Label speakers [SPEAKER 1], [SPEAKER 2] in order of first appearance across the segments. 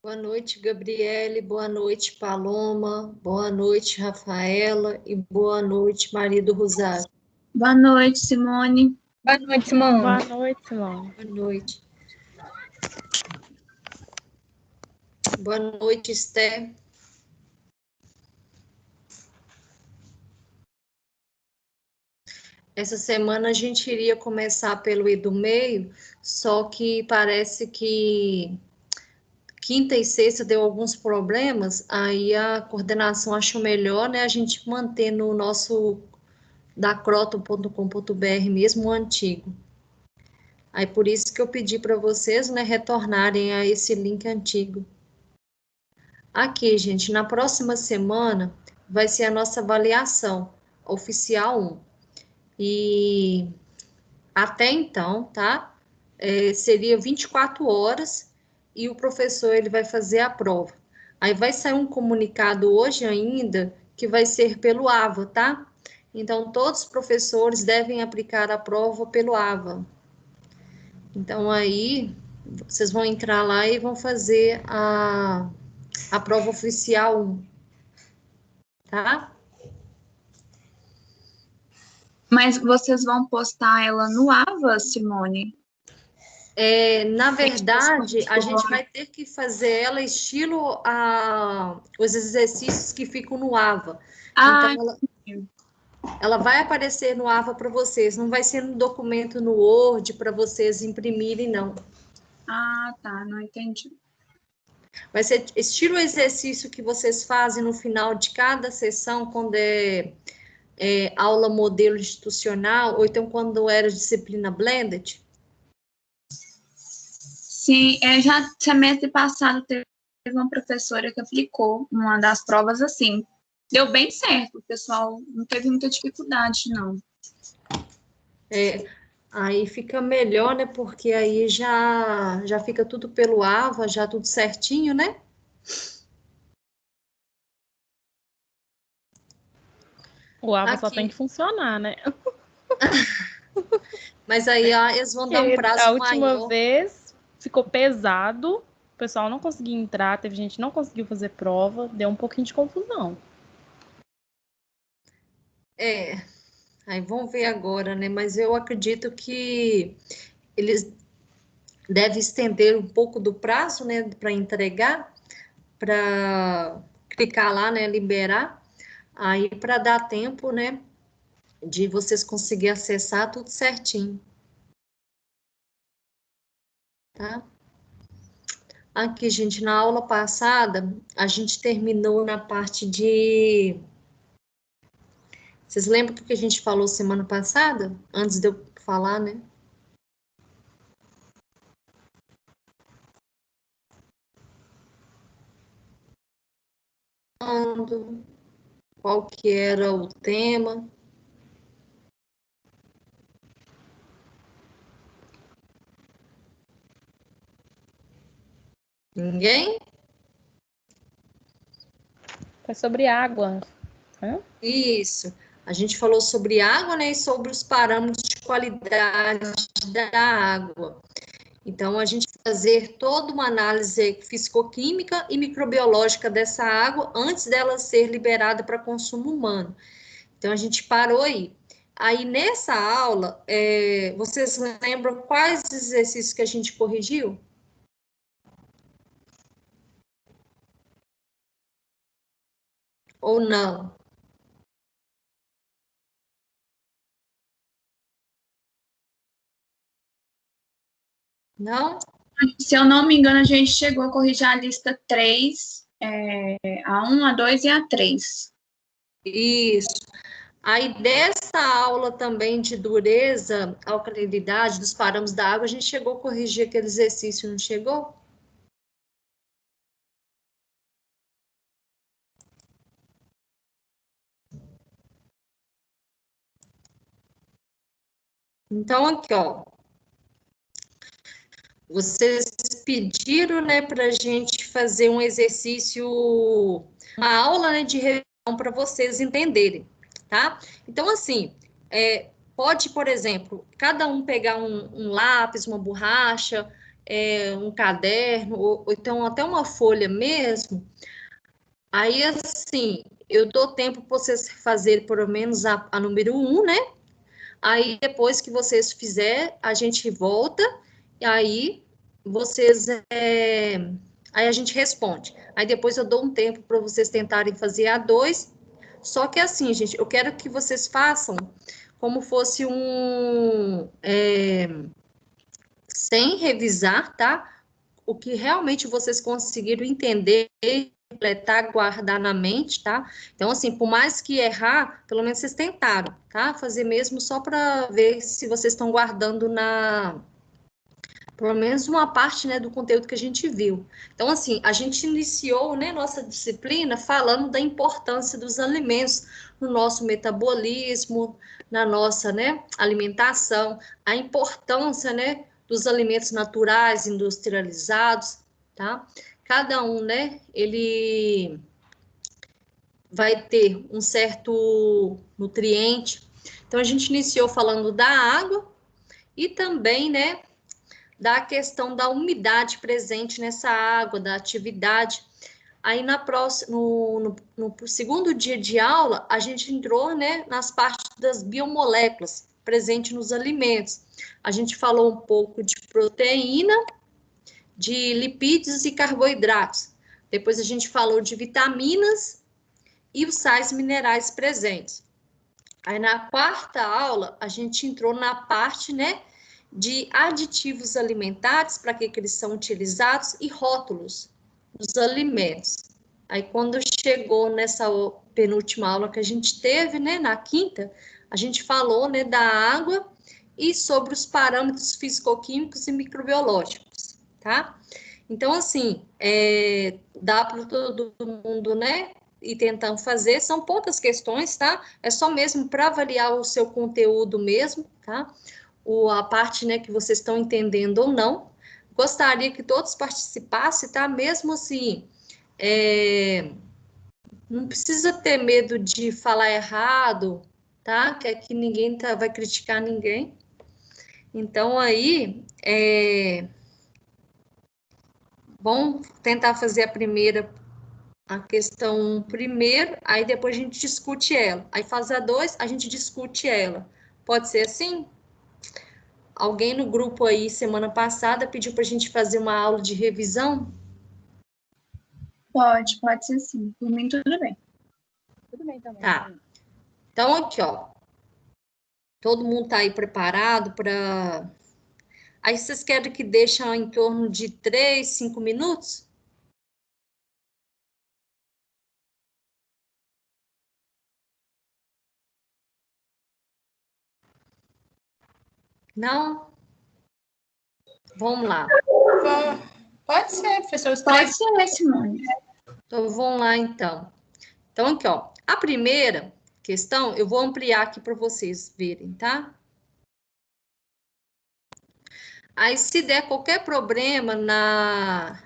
[SPEAKER 1] Boa noite, Gabriele. Boa noite, Paloma. Boa noite, Rafaela. E boa noite, Maria do Rosário.
[SPEAKER 2] Boa noite, Simone.
[SPEAKER 3] Boa noite, Simone.
[SPEAKER 4] Boa noite, Simone.
[SPEAKER 1] Boa noite. Boa noite, Esther. Essa semana a gente iria começar pelo E do Meio, só que parece que quinta e sexta deu alguns problemas, aí a coordenação achou melhor, né, a gente manter no nosso da croton.com.br mesmo o antigo. Aí por isso que eu pedi para vocês, né, retornarem a esse link antigo. Aqui, gente, na próxima semana vai ser a nossa avaliação oficial 1. E até então, tá? Seria 24 horas e o professor ele vai fazer a prova. Aí vai sair um comunicado hoje ainda que vai ser pelo AVA, tá? Então, todos os professores devem aplicar a prova pelo AVA. Então, aí, vocês vão entrar lá e vão fazer a prova oficial 1, tá?
[SPEAKER 2] Mas vocês vão postar ela no AVA, Simone?
[SPEAKER 1] Na verdade, a gente vai ter que fazer ela estilo os exercícios que ficam no AVA. Então, ela vai aparecer no AVA para vocês, não vai ser no documento no Word para vocês imprimirem, não.
[SPEAKER 2] Ah, tá, não entendi.
[SPEAKER 1] Vai ser estilo exercício que vocês fazem no final de cada sessão, quando é aula modelo institucional, ou então quando era disciplina blended.
[SPEAKER 2] Sim, já semestre passado teve uma professora que aplicou uma das provas assim. Deu bem certo, o pessoal não teve muita dificuldade, não.
[SPEAKER 1] Aí fica melhor, né? Porque aí já fica tudo pelo AVA, já tudo certinho, né?
[SPEAKER 4] O AVA só tem que funcionar, né?
[SPEAKER 1] Mas aí eles vão dar um prazo
[SPEAKER 4] a
[SPEAKER 1] maior.
[SPEAKER 4] última vez ficou pesado, o pessoal não conseguia entrar, teve gente que não conseguiu fazer prova, deu um pouquinho de confusão.
[SPEAKER 1] Aí vão ver agora, né? Mas eu acredito que eles devem estender um pouco do prazo, né? Para entregar, para clicar lá, né? Liberar. Aí para dar tempo, né? De vocês conseguirem acessar tudo certinho. Tá? Aqui, gente, na aula passada, a gente terminou na parte de... Vocês lembram do que a gente falou semana passada? Antes de eu falar, né? Qual que era o tema? Ninguém?
[SPEAKER 4] Foi sobre água.
[SPEAKER 1] Isso. A gente falou sobre água, né, e sobre os parâmetros de qualidade da água. Então, a gente fazer toda uma análise fisicoquímica e microbiológica dessa água antes dela ser liberada para consumo humano. Então, a gente parou aí. Aí, nessa aula, vocês lembram quais exercícios que a gente corrigiu? Ou não? Não?
[SPEAKER 2] Se eu não me engano, a gente chegou a corrigir a lista 3, a 1, a 2 e a 3.
[SPEAKER 1] Isso. Aí, dessa aula também de dureza, alcalinidade, dos parâmetros da água, a gente chegou a corrigir aquele exercício, não chegou? Então, aqui, ó. Vocês pediram, né, para a gente fazer um exercício, uma aula, né, de revisão para vocês entenderem, tá? Então, assim, pode, por exemplo, cada um pegar um lápis, uma borracha um caderno, ou então até uma folha mesmo, aí, assim, eu dou tempo para vocês fazerem pelo menos a número 1, né? Aí, depois que vocês fizerem, a gente volta, e aí vocês... aí a gente responde. Aí, depois eu dou um tempo para vocês tentarem fazer a 2. Só que, assim, gente, eu quero que vocês façam como fosse sem revisar, tá? O que realmente vocês conseguiram entender, completar, guardar na mente, tá? Então, assim, por mais que errar, pelo menos vocês tentaram, tá? Fazer mesmo só para ver se vocês estão guardando pelo menos uma parte, né, do conteúdo que a gente viu. Então, assim, a gente iniciou, né, nossa disciplina falando da importância dos alimentos no nosso metabolismo, na nossa, né, alimentação, a importância, né, dos alimentos naturais, industrializados, tá? Cada um, né, ele vai ter um certo nutriente. Então, a gente iniciou falando da água e também, né, da questão da umidade presente nessa água, da atividade. Aí no segundo dia de aula, a gente entrou, né, nas partes das biomoléculas presentes nos alimentos. A gente falou um pouco de proteína, de lipídios e carboidratos. Depois a gente falou de vitaminas e os sais minerais presentes. Aí na quarta aula, a gente entrou na parte, né, de aditivos alimentares, para que eles são utilizados, e rótulos dos alimentos. Aí, quando chegou nessa penúltima aula que a gente teve, né, na quinta, a gente falou, né, da água e sobre os parâmetros físico-químicos e microbiológicos, tá? Então, assim, dá para todo mundo, né, e tentando fazer, são poucas questões, tá? É só mesmo para avaliar o seu conteúdo mesmo, tá? A parte, né, que vocês estão entendendo ou não. Gostaria que todos participassem, tá? Mesmo assim, não precisa ter medo de falar errado, tá? Que aqui ninguém vai criticar ninguém. Então, aí, vamos tentar fazer a questão primeiro, aí depois a gente discute ela. Aí faz a 2, a gente discute ela. Pode ser assim? Alguém no grupo aí, semana passada, pediu para a gente fazer uma aula de revisão?
[SPEAKER 2] Pode ser sim. Por mim, tudo bem.
[SPEAKER 4] Tudo bem também.
[SPEAKER 1] Tá. Então, aqui, ó. Todo mundo tá aí preparado para... Aí, vocês querem que deixe em torno de 3, 5 minutos? Não? Vamos lá.
[SPEAKER 3] Pode ser, professor.
[SPEAKER 2] Pode ser, Simone.
[SPEAKER 1] Então, vamos lá, então. Então, aqui, ó. A primeira questão, eu vou ampliar aqui para vocês verem, tá? Aí, se der qualquer problema da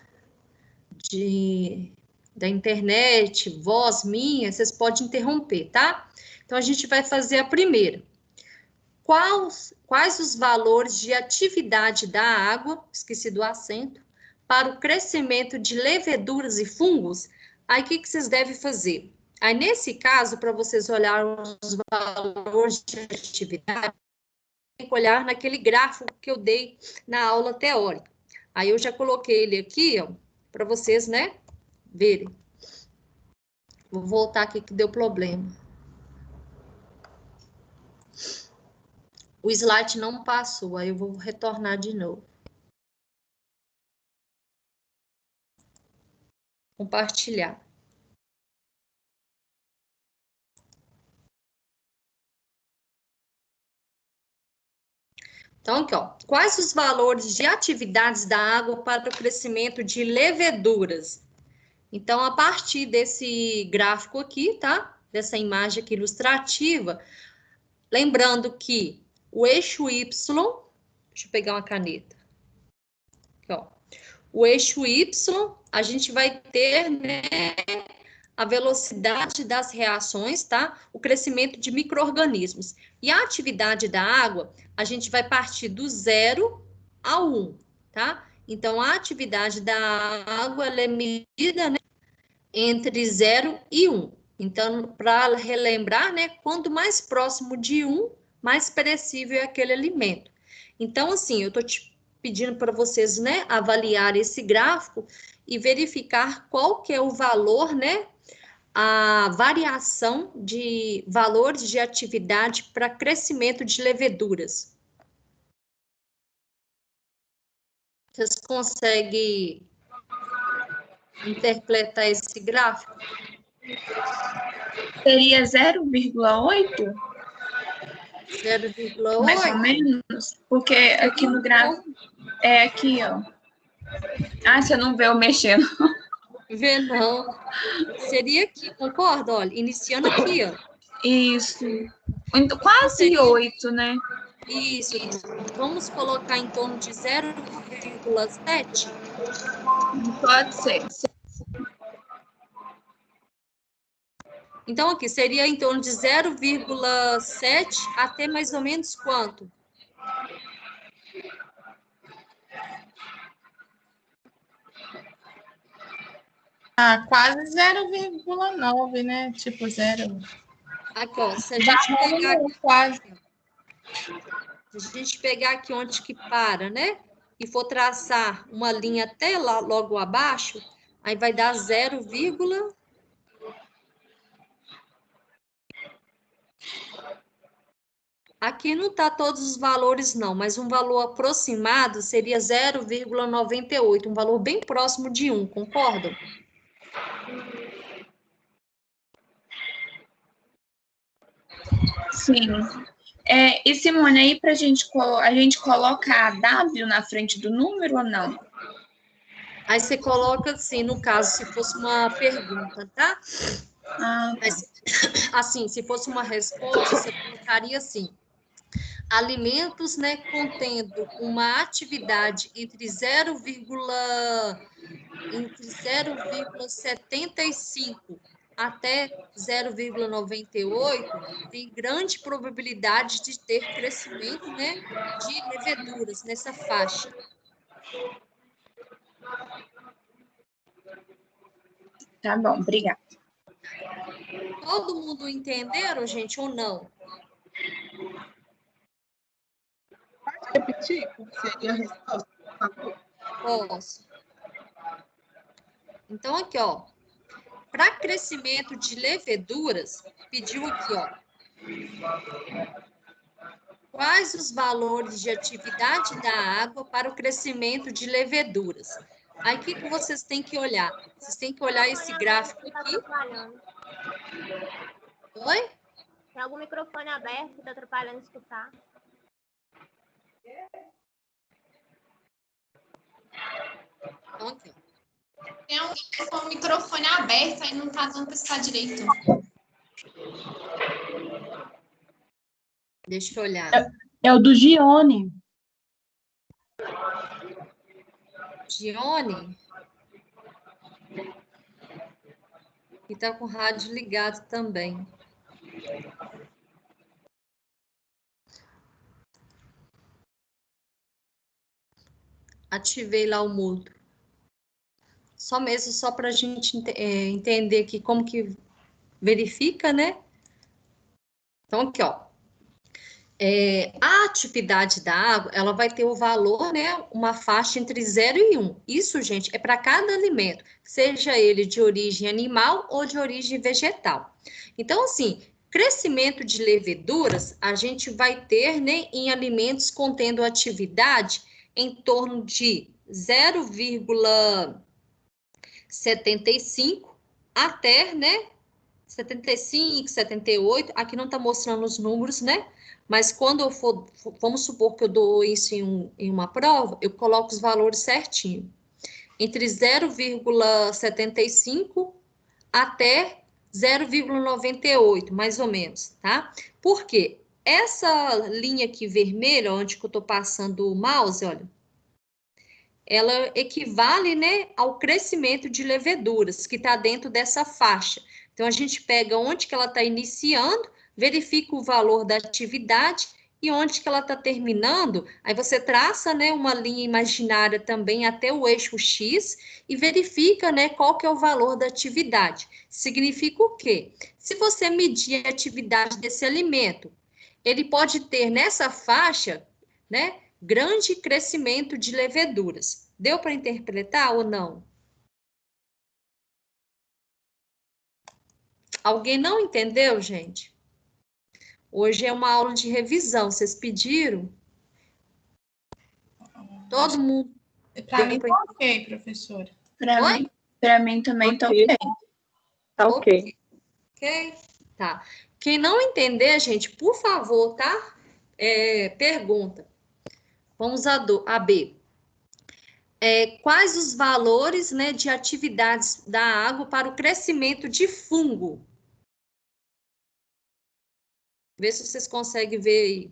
[SPEAKER 1] internet, voz minha, vocês podem interromper, tá? Então, a gente vai fazer a primeira. Quais os valores de atividade da água, esqueci do acento, para o crescimento de leveduras e fungos? Aí, o que vocês devem fazer? Aí, nesse caso, para vocês olharem os valores de atividade, tem que olhar naquele gráfico que eu dei na aula teórica. Aí, eu já coloquei ele aqui, ó, para vocês, né, verem. Vou voltar aqui que deu problema. O slide não passou, aí eu vou retornar de novo. Compartilhar. Então, aqui, ó. Quais os valores de atividades da água para o crescimento de leveduras? Então, a partir desse gráfico aqui, tá? Dessa imagem aqui ilustrativa, lembrando que o eixo Y, deixa eu pegar uma caneta. Aqui, ó. O eixo Y, a gente vai ter, né, a velocidade das reações, tá? O crescimento de micro-organismos. E a atividade da água, a gente vai partir do 0 ao 1, tá? Então, a atividade da água ela é medida, né, entre 0 e 1. Então, para relembrar, né, quanto mais próximo de 1, mais perecível é aquele alimento. Então, assim, eu estou te pedindo para vocês, né, avaliar esse gráfico e verificar qual que é o valor, né, a variação de valores de atividade para crescimento de leveduras. Vocês conseguem interpretar esse gráfico?
[SPEAKER 2] Seria 0,8?
[SPEAKER 1] 0,8?
[SPEAKER 2] Mais ou menos? Porque aqui no gráfico é aqui, ó. Ah, você não vê eu mexendo.
[SPEAKER 1] Vê não. Seria aqui, concorda? Olha, iniciando aqui, ó.
[SPEAKER 2] Isso. Então, quase
[SPEAKER 1] Seria
[SPEAKER 2] 8, né?
[SPEAKER 1] isso. Vamos colocar em torno de 0,7?
[SPEAKER 2] Pode ser.
[SPEAKER 1] Então, aqui seria em torno de 0,7 até mais ou menos quanto?
[SPEAKER 3] Ah, quase 0,9, né? Tipo, 0.
[SPEAKER 1] Aqui, ó, se a gente pegar,
[SPEAKER 3] Quase.
[SPEAKER 1] se a gente pegar aqui onde que para, né? E for traçar uma linha até lá, logo abaixo, aí vai dar 0, aqui não está todos os valores, não, mas um valor aproximado seria 0,98, um valor bem próximo de 1, concordam?
[SPEAKER 2] Sim. E Simone, aí a gente coloca a W na frente do número ou não?
[SPEAKER 1] Aí você coloca assim, no caso, se fosse uma pergunta, tá? Mas, assim, se fosse uma resposta, você colocaria assim: alimentos, né, contendo uma atividade entre 0,75 até 0,98 tem grande probabilidade de ter crescimento, né, de leveduras nessa faixa.
[SPEAKER 2] Tá bom, obrigada.
[SPEAKER 1] Todo mundo entenderam, gente, ou não?
[SPEAKER 3] Pode repetir? Qual seria a resposta, por favor?
[SPEAKER 1] Posso. Então, aqui, ó. Para crescimento de leveduras, pediu aqui, ó. Quais os valores de atividade da água para o crescimento de leveduras? Aí, o que vocês têm que olhar? Vocês têm que olhar esse gráfico aqui. Oi?
[SPEAKER 5] Tem algum microfone aberto que está atrapalhando escutar?
[SPEAKER 1] Então, aqui, ó.
[SPEAKER 3] Tem alguém com o microfone aberto, aí não está dando para escutar direito.
[SPEAKER 1] Deixa eu olhar.
[SPEAKER 6] É o do Gione.
[SPEAKER 1] Gione? E está com o rádio ligado também. Ativei lá o mudo. Só mesmo, só para a gente entender aqui como que verifica, né? Então, aqui, ó. A atividade da água, ela vai ter o valor, né? Uma faixa entre 0 e 1. Isso, gente, é para cada alimento, seja ele de origem animal ou de origem vegetal. Então, assim, crescimento de leveduras, a gente vai ter, né, em alimentos contendo atividade em torno de 0,75 até, né, 75, 78, aqui não está mostrando os números, né? Mas quando eu for, vamos supor que eu dou isso em uma prova, eu coloco os valores certinho. Entre 0,75 até 0,98, mais ou menos, tá? Por quê? Essa linha aqui vermelha, onde que eu tô passando o mouse, olha, ela equivale, né, ao crescimento de leveduras, que está dentro dessa faixa. Então, a gente pega onde que ela está iniciando, verifica o valor da atividade e onde que ela está terminando, aí você traça, né, uma linha imaginária também até o eixo X e verifica, né, qual que é o valor da atividade. Significa o quê? Se você medir a atividade desse alimento, ele pode ter nessa faixa, né, grande crescimento de leveduras. Deu para interpretar ou não? Alguém não entendeu, gente? Hoje é uma aula de revisão, vocês pediram? Todo mundo.
[SPEAKER 3] Para mim tá ok, professora.
[SPEAKER 2] Para mim também tá ok.
[SPEAKER 7] Tá ok.
[SPEAKER 1] Ok? Tá. Quem não entender, gente, por favor, tá? Pergunta. Vamos a B. Quais os valores, né, de atividades da água para o crescimento de fungo? Vê se vocês conseguem ver aí.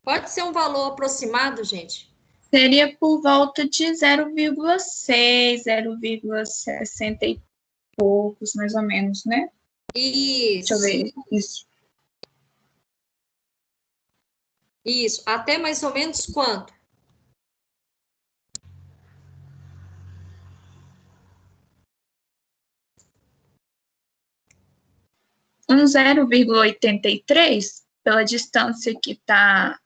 [SPEAKER 1] Pode ser um valor aproximado, gente?
[SPEAKER 2] Seria por volta de 0,6, 0,60 e poucos, mais ou menos, né?
[SPEAKER 1] Isso.
[SPEAKER 2] Deixa eu ver.
[SPEAKER 1] Isso. Até mais ou menos quanto?
[SPEAKER 2] Um 0,83, pela distância que está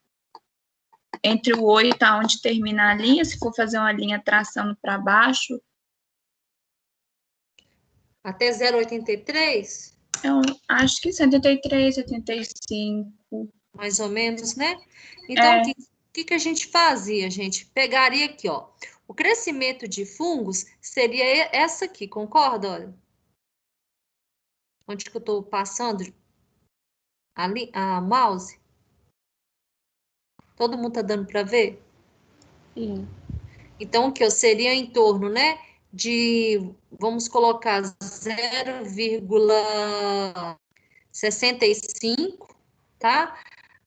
[SPEAKER 2] entre o 8 e onde termina a linha, se for fazer uma linha traçando para baixo.
[SPEAKER 1] Até 0,83?
[SPEAKER 2] Eu acho que 73, 75.
[SPEAKER 1] Mais ou menos, né? Então, o que a gente fazia, gente? Pegaria aqui, ó. O crescimento de fungos seria essa aqui, concorda? Olha. Onde que eu estou passando a mouse? Todo mundo tá dando para ver?
[SPEAKER 4] Sim.
[SPEAKER 1] Então, o que seria em torno, né, de, vamos colocar 0,65, tá?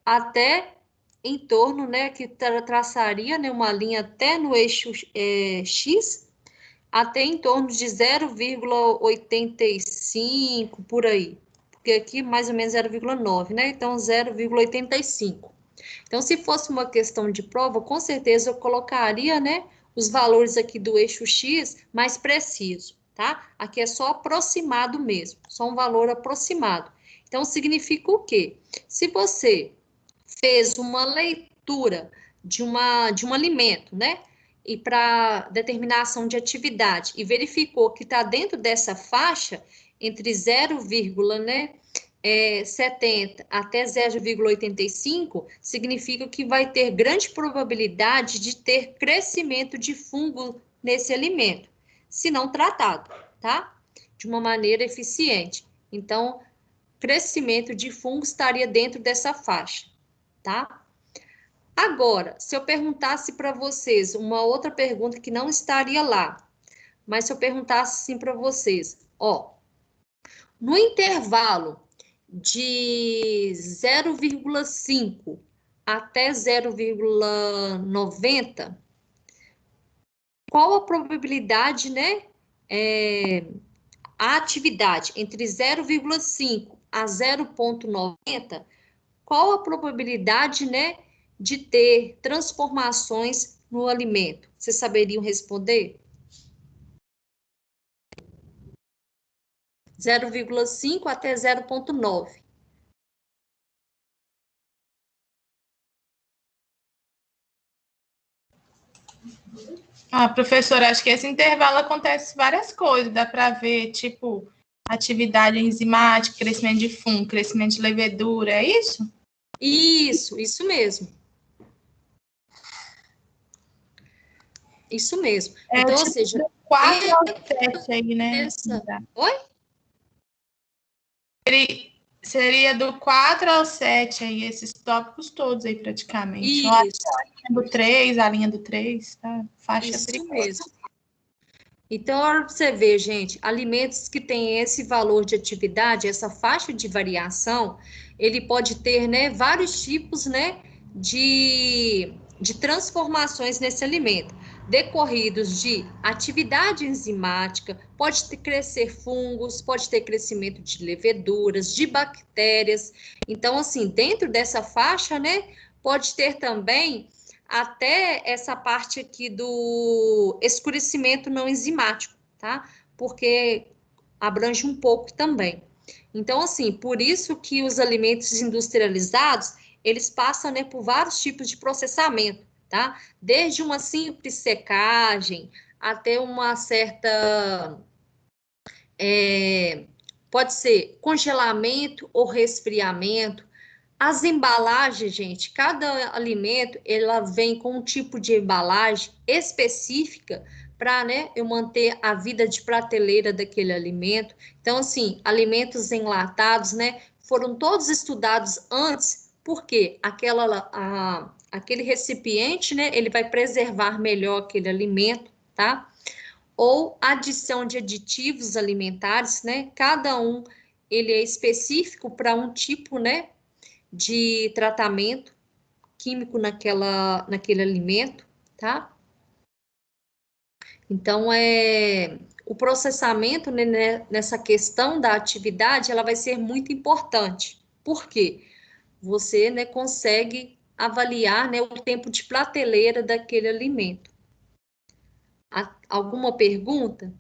[SPEAKER 1] Até em torno, né, que traçaria, né, uma linha até no eixo X, até em torno de 0,85, por aí. Porque aqui mais ou menos 0,9, né? Então, 0,85. Então, se fosse uma questão de prova, com certeza eu colocaria, né, os valores aqui do eixo X mais preciso, tá? Aqui é só aproximado mesmo, só um valor aproximado. Então, significa o quê? Se você fez uma leitura de um alimento, né, e para determinação de atividade, e verificou que está dentro dessa faixa, entre 0,70 até 0,85, significa que vai ter grande probabilidade de ter crescimento de fungo nesse alimento, se não tratado, tá? De uma maneira eficiente. Então, crescimento de fungo estaria dentro dessa faixa, tá? Agora, se eu perguntasse para vocês uma outra pergunta que não estaria lá, mas se eu perguntasse assim para vocês, ó, no intervalo de 0,5 até 0,90, qual a probabilidade, né, a atividade entre 0,5 a 0,90, qual a probabilidade, né, de ter transformações no alimento? Vocês saberiam responder? 0,5 até 0,9.
[SPEAKER 3] Professora, acho que esse intervalo acontece várias coisas, dá para ver, tipo, atividade enzimática, crescimento de fungo, crescimento de levedura, é isso?
[SPEAKER 1] Isso mesmo. Isso mesmo. Então, ou seja,
[SPEAKER 3] do 4 ao 7 aí, né?
[SPEAKER 1] Oi?
[SPEAKER 3] Seria do 4 ao 7 aí, esses tópicos todos aí, praticamente.
[SPEAKER 1] Isso.
[SPEAKER 3] A linha do 3, a linha do 3, tá? Faixa
[SPEAKER 1] Isso
[SPEAKER 3] perigosa.
[SPEAKER 1] mesmo. Então, olha para você ver, gente, alimentos que têm esse valor de atividade, essa faixa de variação, ele pode ter, né, vários tipos, né, de transformações nesse alimento. decorridos de atividade enzimática, pode crescer fungos, pode ter crescimento de leveduras, de bactérias. Então, assim, dentro dessa faixa, né, pode ter também até essa parte aqui do escurecimento não enzimático, tá? Porque abrange um pouco também. Então, assim, por isso que os alimentos industrializados, eles passam, né, por vários tipos de processamento, tá? Desde uma simples secagem até uma certa, pode ser congelamento ou resfriamento. As embalagens, gente, cada alimento, ela vem com um tipo de embalagem específica para, né, eu manter a vida de prateleira daquele alimento. Então, assim, alimentos enlatados, né, foram todos estudados antes, porque aquele recipiente, né, ele vai preservar melhor aquele alimento, tá? Ou adição de aditivos alimentares, né? Cada um, ele é específico para um tipo, né, de tratamento químico naquele alimento, tá? Então, o processamento, né, nessa questão da atividade, ela vai ser muito importante. Por quê? Você, né, consegue avaliar, né, o tempo de prateleira daquele alimento. Alguma pergunta?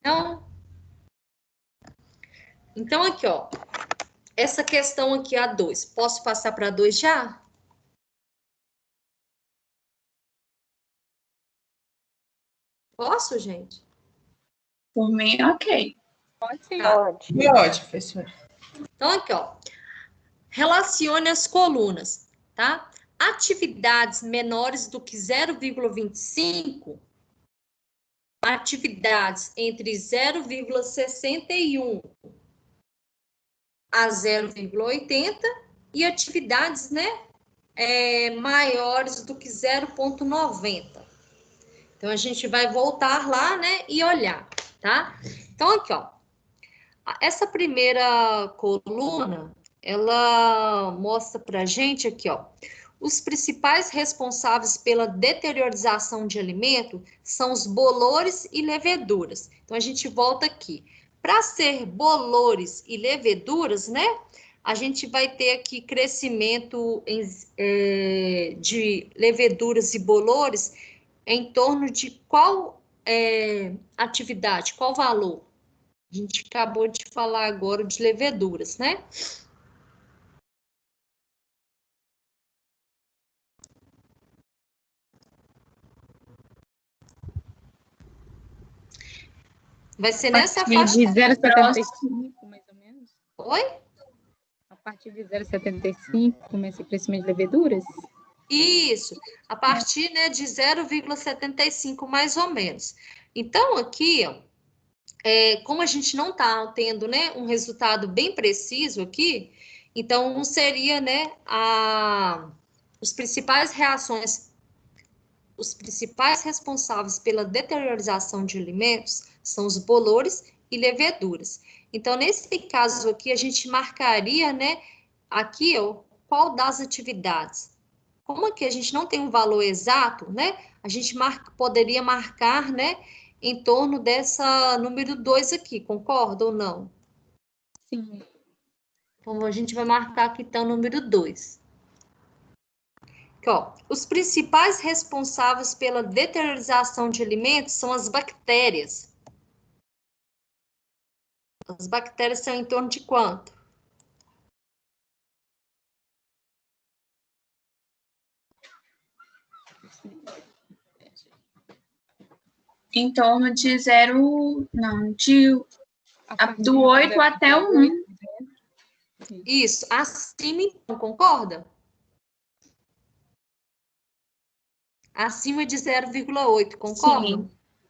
[SPEAKER 1] Não? Então, aqui, ó, essa questão aqui, a 2, posso passar para 2 já? Posso, gente?
[SPEAKER 2] Por mim, ok.
[SPEAKER 4] Pode sim.
[SPEAKER 7] Pode.
[SPEAKER 3] Pode, professora.
[SPEAKER 1] Então, aqui, ó, relacione as colunas, tá? Atividades menores do que 0,25, atividades entre 0,61 a 0,80 e atividades, né, maiores do que 0,90. Então, a gente vai voltar lá, né, e olhar, tá? Então, aqui, ó, essa primeira coluna, ela mostra pra gente aqui, ó, os principais responsáveis pela deteriorização de alimento são os bolores e leveduras. Então, a gente volta aqui. Para ser bolores e leveduras, né, a gente vai ter aqui crescimento de leveduras e bolores em torno de qual atividade, qual valor? A gente acabou de falar agora de leveduras, né? Vai ser nessa faixa.
[SPEAKER 8] De 0,75, mais ou menos.
[SPEAKER 1] Oi?
[SPEAKER 8] A partir de 0,75 começa o crescimento de leveduras?
[SPEAKER 1] Isso, a partir, né, de 0,75 mais ou menos. Então, aqui, ó, como a gente não está tendo, né, um resultado bem preciso aqui, então seria, né, os principais responsáveis pela deteriorização de alimentos são os bolores e leveduras. Então, nesse caso aqui, a gente marcaria, né, aqui, ó, qual das atividades. Como aqui a gente não tem um valor exato, né, a gente poderia marcar, né, em torno dessa número 2 aqui, concorda ou não?
[SPEAKER 8] Sim.
[SPEAKER 1] Então, a gente vai marcar aqui, então, o número 2. Aqui, ó, os principais responsáveis pela deteriorização de alimentos são as bactérias. As bactérias são em torno de quanto?
[SPEAKER 2] Em torno de 0, não, do 8 até o 1.
[SPEAKER 1] Isso, acima, então, concorda? Acima de 0,8, concorda?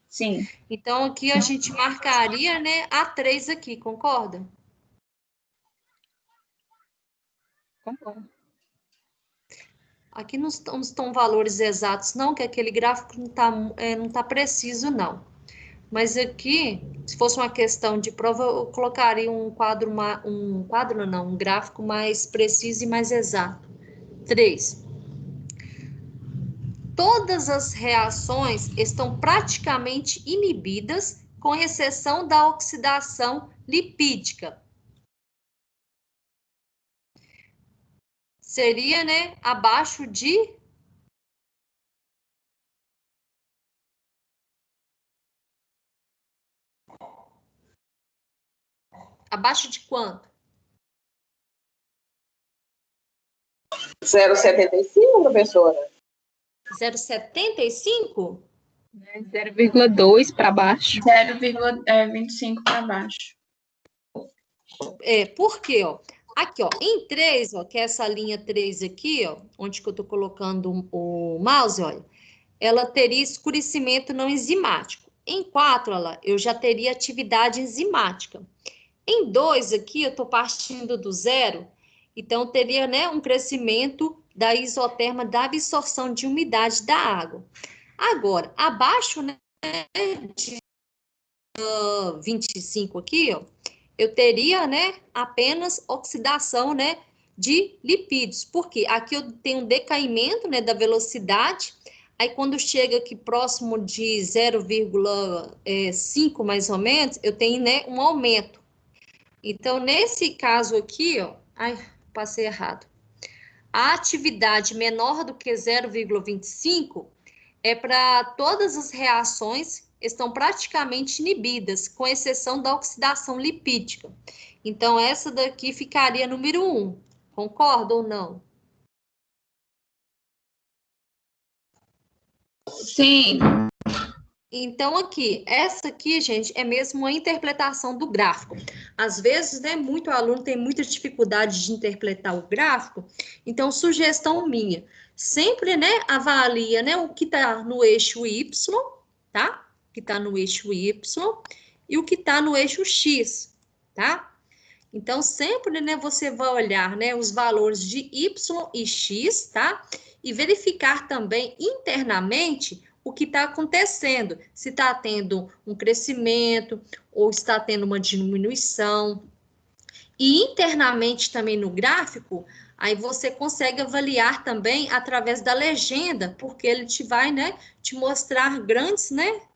[SPEAKER 2] Sim.
[SPEAKER 1] Então, aqui a gente marcaria, né, a 3 aqui, concorda?
[SPEAKER 8] Concordo.
[SPEAKER 1] Aqui não estão valores exatos, não, que aquele gráfico não tá preciso, não. Mas aqui, se fosse uma questão de prova, eu colocaria um quadro, um gráfico mais preciso e mais exato. 3. Todas as reações estão praticamente inibidas, com exceção da oxidação lipídica. Seria, né, abaixo de... Abaixo de quanto?
[SPEAKER 7] 0,75, professora?
[SPEAKER 1] 0,75?
[SPEAKER 8] 0,2 para baixo.
[SPEAKER 2] 0,25 para baixo.
[SPEAKER 1] Por quê, ó? Aqui, ó, em 3, ó, que é essa linha 3 aqui, ó, onde que eu tô colocando o mouse, olha, ela teria escurecimento não enzimático. Em 4, olha, eu já teria atividade enzimática. Em 2 aqui, eu tô partindo do zero, então teria, né, um crescimento da isoterma da absorção de umidade da água. Agora, abaixo, né, de 25 aqui, ó, eu teria, né, apenas oxidação, né, de lipídios. Porque aqui eu tenho um decaimento, né, da velocidade. Aí quando chega aqui próximo de 0,5 mais ou menos, eu tenho, né, um aumento. Então, nesse caso aqui, ó, ai, passei errado. A atividade menor do que 0,25 é para todas as reações estão praticamente inibidas, com exceção da oxidação lipídica. Então, essa daqui ficaria número 1. Concorda ou não?
[SPEAKER 2] Sim.
[SPEAKER 1] Então, aqui, essa aqui, gente, é mesmo a interpretação do gráfico. Às vezes, né, muito aluno tem muita dificuldade de interpretar o gráfico, então, sugestão minha, sempre, né, avalia, né, o que está no eixo Y, tá? O que está no eixo Y e o que está no eixo X, tá? Então, sempre, né, você vai olhar, né, os valores de Y e X, tá? E verificar também internamente o que está acontecendo, se está tendo um crescimento ou está tendo uma diminuição. E internamente também no gráfico, aí você consegue avaliar também através da legenda, porque ele te vai, né, te mostrar grandes, né,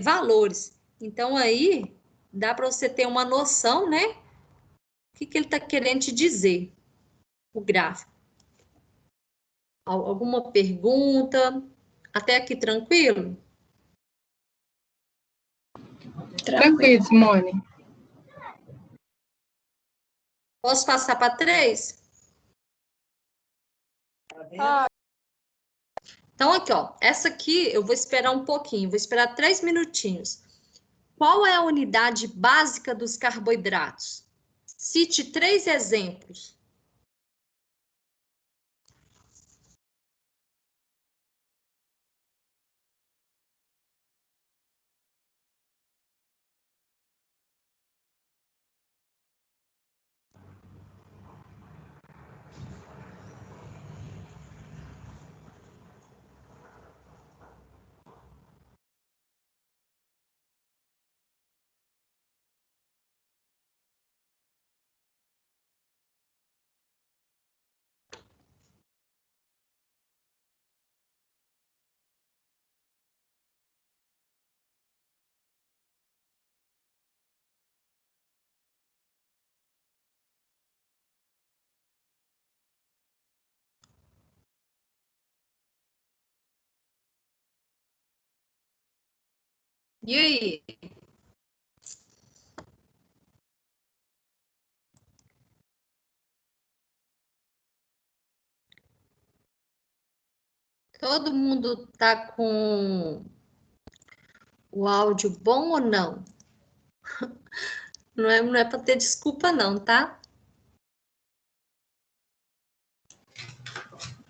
[SPEAKER 1] valores. Então, aí dá para você ter uma noção, né, o que ele está querendo te dizer, o gráfico. Alguma pergunta? Até aqui tranquilo?
[SPEAKER 3] Tranquilo, Simone.
[SPEAKER 1] Posso passar para 3? Então, aqui, ó, essa aqui eu vou esperar um pouquinho, vou esperar 3 minutinhos. Qual é a unidade básica dos carboidratos? Cite 3 exemplos. E aí? Todo mundo tá com o áudio bom ou não? Não é para ter desculpa não, tá?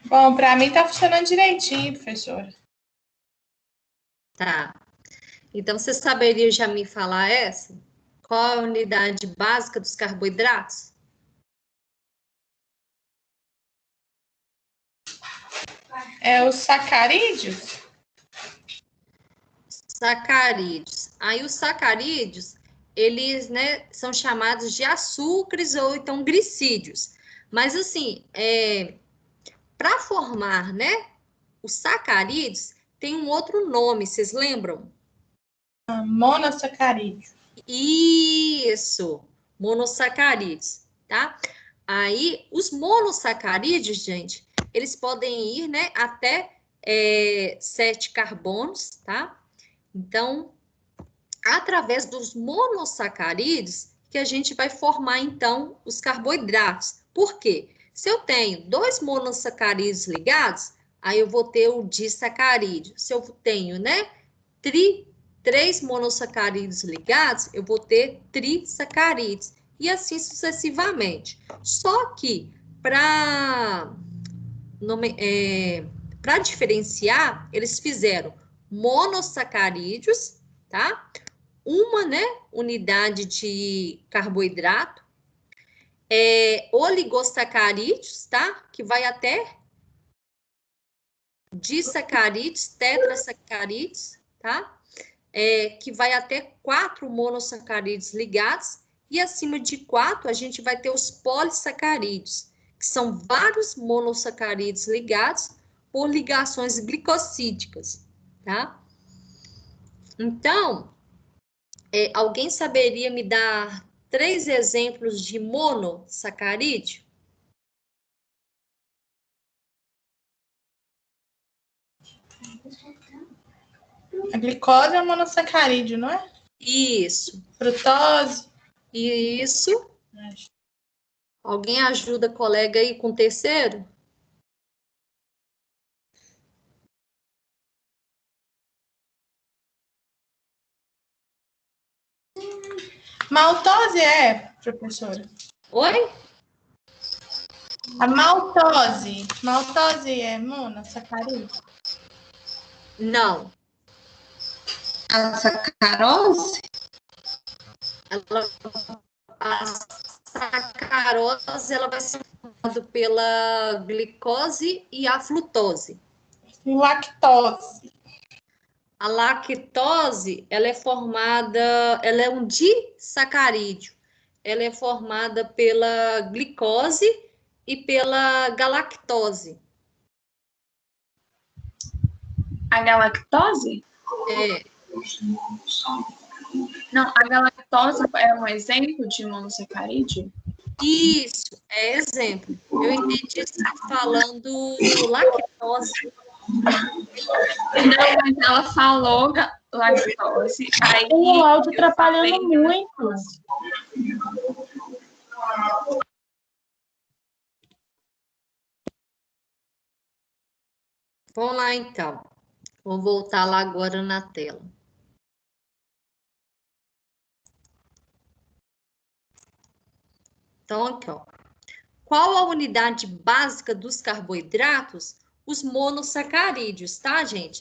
[SPEAKER 3] Bom, para mim tá funcionando direitinho, professora.
[SPEAKER 1] Tá. Então, você saberia já me falar essa? Qual a unidade básica dos carboidratos?
[SPEAKER 3] É os sacarídeos?
[SPEAKER 1] Sacarídeos. Aí os sacarídeos, eles, né, são chamados de açúcares ou então glicídios. Mas assim, para formar, né, os sacarídeos, tem um outro nome, vocês lembram?
[SPEAKER 3] Monossacarídeo.
[SPEAKER 1] Isso, monossacarídeos, tá? Aí, os monossacarídeos, gente, eles podem ir, né, até 7 carbonos, tá? Então, através dos monossacarídeos, que a gente vai formar, então, os carboidratos. Por quê? Se eu tenho 2 monossacarídeos ligados, aí eu vou ter o disacarídeo. Se eu tenho, né, 3 monossacarídeos ligados, eu vou ter trissacarídeos. E assim sucessivamente. Só que, para diferenciar, eles fizeram monossacarídeos, tá? Uma, né, unidade de carboidrato, oligosacarídeos, tá? Que vai até disacarídeos, tetrasacarídeos, tá? Que vai até 4 monossacarídeos ligados, e acima de 4 a gente vai ter os polissacarídeos, que são vários monossacarídeos ligados por ligações glicosídicas, tá? Então, alguém saberia me dar 3 exemplos de monossacarídeo?
[SPEAKER 3] A glicose é monossacarídeo, não é?
[SPEAKER 1] Isso.
[SPEAKER 3] Frutose.
[SPEAKER 1] Isso. Alguém ajuda a colega aí com o terceiro?
[SPEAKER 3] Maltose professora?
[SPEAKER 1] Oi?
[SPEAKER 3] A maltose. Maltose é monossacarídeo?
[SPEAKER 1] Não.
[SPEAKER 2] A sacarose?
[SPEAKER 1] A sacarose, ela vai ser formada pela glicose e a frutose.
[SPEAKER 3] Lactose.
[SPEAKER 1] A lactose, ela é um disacarídeo. Ela é formada pela glicose e pela galactose.
[SPEAKER 2] A galactose? Não, a galactose é um exemplo de monossacarídeo?
[SPEAKER 1] Isso, é exemplo. Eu entendi você falando lactose.
[SPEAKER 2] Não, mas ela falou lactose. Aí
[SPEAKER 6] O áudio atrapalhando muito.
[SPEAKER 1] Vamos lá, então. Vou voltar lá agora na tela. Então, aqui, ó. Qual a unidade básica dos carboidratos? Os monossacarídeos, tá, gente?